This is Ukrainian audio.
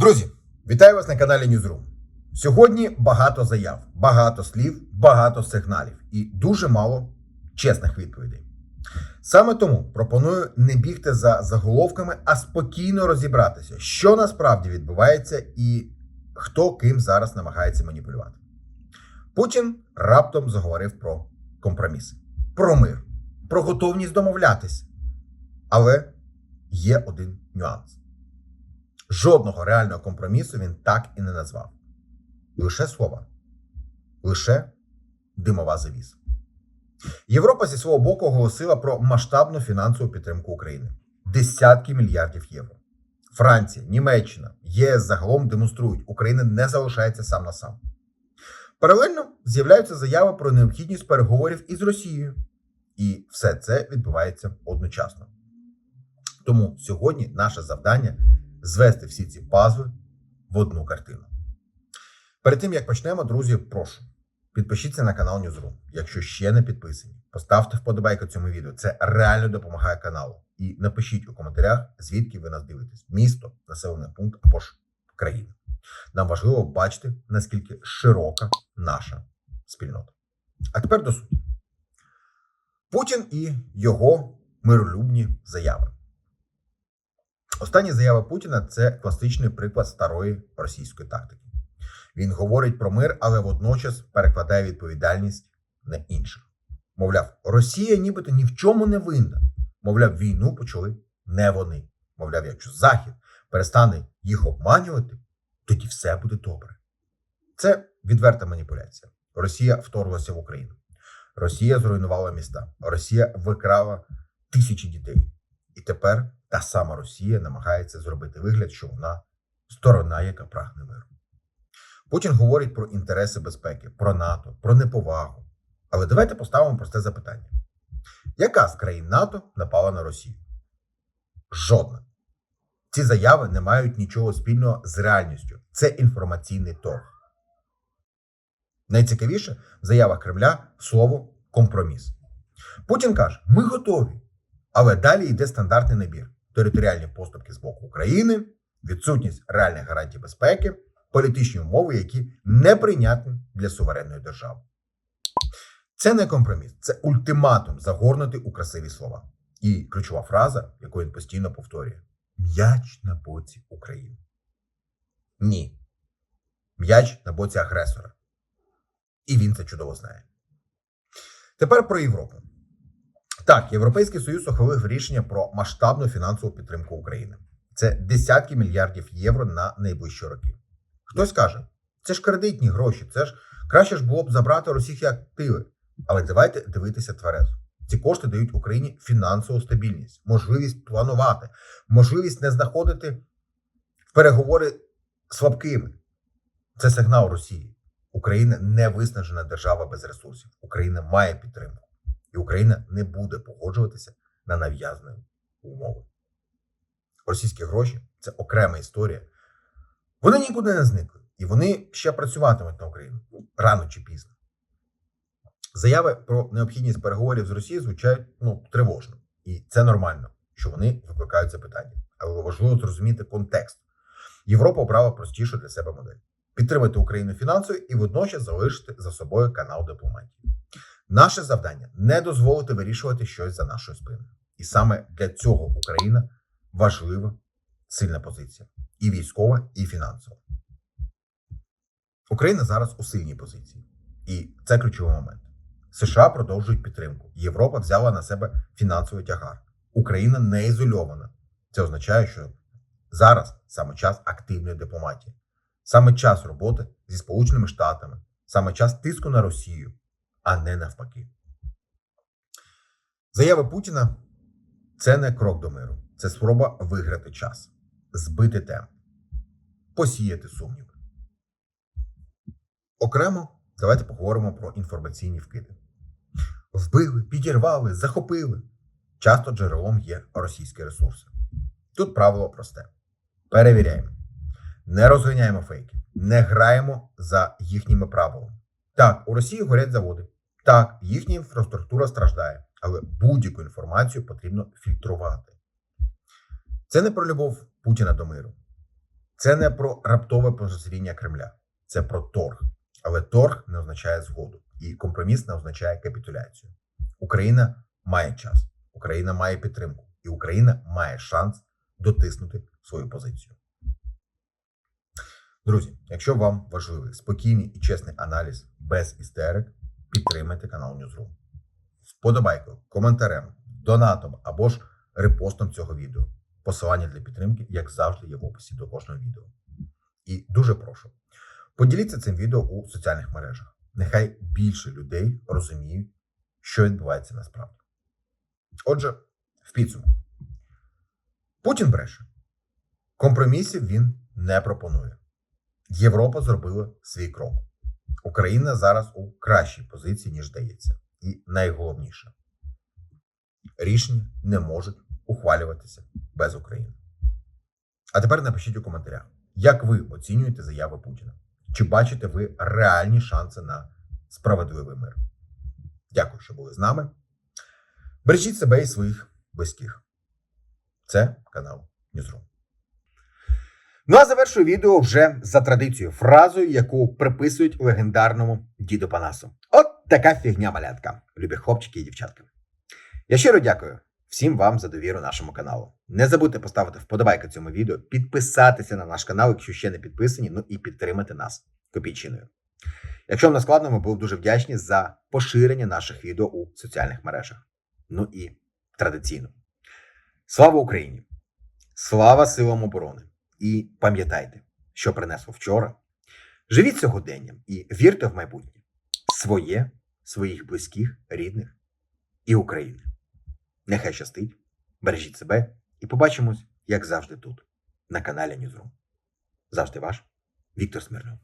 Друзі, вітаю вас на каналі Newsroom. Сьогодні багато заяв, багато слів, багато сигналів і дуже мало чесних відповідей. Саме тому пропоную не бігти за заголовками, а спокійно розібратися, що насправді відбувається і хто ким зараз намагається маніпулювати. Путін раптом заговорив про компроміси, про мир, про готовність домовлятися. Але є один нюанс. Жодного реального компромісу він так і не назвав. Лише слова. Лише димова завіса. Європа зі свого боку оголосила про масштабну фінансову підтримку України. Десятки мільярдів євро. Франція, Німеччина, ЄС загалом демонструють, Україна не залишається сам на сам. Паралельно з'являються заяви про необхідність переговорів із Росією. І все це відбувається одночасно. Тому сьогодні наше завдання – звести всі ці пазли в одну картину. Перед тим, як почнемо, друзі, прошу, підпишіться на канал Newsroom, якщо ще не підписані. Поставте вподобайку цьому відео, це реально допомагає каналу. І напишіть у коментарях, звідки ви нас дивитесь. Місто, населений пункт або ж країна. Нам важливо бачити, наскільки широка наша спільнота. А тепер до суті. Путін і його миролюбні заяви. Останні заяви Путіна – це класичний приклад старої російської тактики. Він говорить про мир, але водночас перекладає відповідальність на інших. Мовляв, Росія нібито ні в чому не винна. Мовляв, війну почали не вони. Мовляв, якщо Захід перестане їх обманювати, тоді все буде добре. Це відверта маніпуляція. Росія вторглася в Україну. Росія зруйнувала міста. Росія викрала тисячі дітей. І тепер та сама Росія намагається зробити вигляд, що вона сторона, яка прагне миру. Путін говорить про інтереси безпеки, про НАТО, про неповагу. Але давайте поставимо просте запитання. Яка з країн НАТО напала на Росію? Жодна. Ці заяви не мають нічого спільного з реальністю. Це інформаційний торг. Найцікавіше в заявах Кремля слово «компроміс». Путін каже, ми готові. Але далі йде стандартний набір. Територіальні поступки з боку України, відсутність реальних гарантій безпеки, політичні умови, які неприйнятні для суверенної держави. Це не компроміс, це ультиматум, загорнутий у красиві слова. І ключова фраза, яку він постійно повторює – м'яч на боці України. Ні. М'яч на боці агресора. І він це чудово знає. Тепер про Європу. Так, Європейський Союз ухвалив рішення про масштабну фінансову підтримку України. Це десятки мільярдів євро на найближчі роки. Хтось каже, це ж кредитні гроші, це ж краще ж було б забрати російські активи. Але давайте дивитися тверезо. Ці кошти дають Україні фінансову стабільність, можливість планувати, можливість не знаходити в переговори слабкими. Це сигнал Росії. Україна не виснажена держава без ресурсів. Україна має підтримку. І Україна не буде погоджуватися на нав'язані умови. Російські гроші – це окрема історія. Вони нікуди не зникли. І вони ще працюватимуть на Україну. Рано чи пізно. Заяви про необхідність переговорів з Росією звучають тривожно. І це нормально, що вони викликають запитання. Але важливо зрозуміти контекст. Європа обрала простішу для себе модель. Підтримати Україну фінансово і водночас залишити за собою канал дипломатії. Наше завдання – не дозволити вирішувати щось за нашою спиною. І саме для цього Україна важлива, сильна позиція. І військова, і фінансова. Україна зараз у сильній позиції. І це ключовий момент. США продовжують підтримку. Європа взяла на себе фінансовий тягар. Україна не ізольована. Це означає, що зараз саме час активної дипломатії. Саме час роботи зі Сполученими Штатами. Саме час тиску на Росію. А не навпаки. Заяви Путіна – це не крок до миру. Це спроба виграти час, збити темп, посіяти сумніви. Окремо давайте поговоримо про інформаційні вкиди. Вбили, підірвали, захопили. Часто джерелом є російські ресурси. Тут правило просте. Перевіряємо. Не розганяємо фейки. Не граємо за їхніми правилами. Так, у Росії горять заводи. Так, їхня інфраструктура страждає, але будь-яку інформацію потрібно фільтрувати. Це не про любов Путіна до миру. Це не про раптове прозріння Кремля, це про торг. Але торг не означає згоду, і компроміс не означає капітуляцію. Україна має час, Україна має підтримку, і Україна має шанс дотиснути свою позицію. Друзі, якщо вам важливий спокійний і чесний аналіз без істерик, підтримайте канал Newsroom. Вподобайкою, коментарем, донатом або ж репостом цього відео. Посилання для підтримки, як завжди, є в описі до кожного відео. І дуже прошу, поділіться цим відео у соціальних мережах. Нехай більше людей розуміють, що відбувається насправді. Отже, в підсумку. Путін бреше. Компромісів він не пропонує. Європа зробила свій крок. Україна зараз у кращій позиції, ніж здається. І найголовніше, рішення не можуть ухвалюватися без України. А тепер напишіть у коментарях, як ви оцінюєте заяви Путіна? Чи бачите ви реальні шанси на справедливий мир? Дякую, що були з нами. Бережіть себе і своїх близьких. Це канал Newsroom. Ну а завершую відео вже за традицією, фразою, яку приписують легендарному діду Панасу. От така фігня, малятка, любі хлопчики і дівчатки. Я щиро дякую всім вам за довіру нашому каналу. Не забудьте поставити вподобайку цьому відео, підписатися на наш канал, якщо ще не підписані, ну і підтримати нас копійчиною. Якщо вам не складно, ми були дуже вдячні за поширення наших відео у соціальних мережах. Ну і традиційно. Слава Україні! Слава силам оборони! І пам'ятайте, що принесло вчора. Живіть сьогоденням і вірте в майбутнє. Своє, своїх близьких, рідних і України. Нехай щастить, бережіть себе і побачимось, як завжди тут, на каналі Newsroom. Завжди ваш Віктор Смирнов.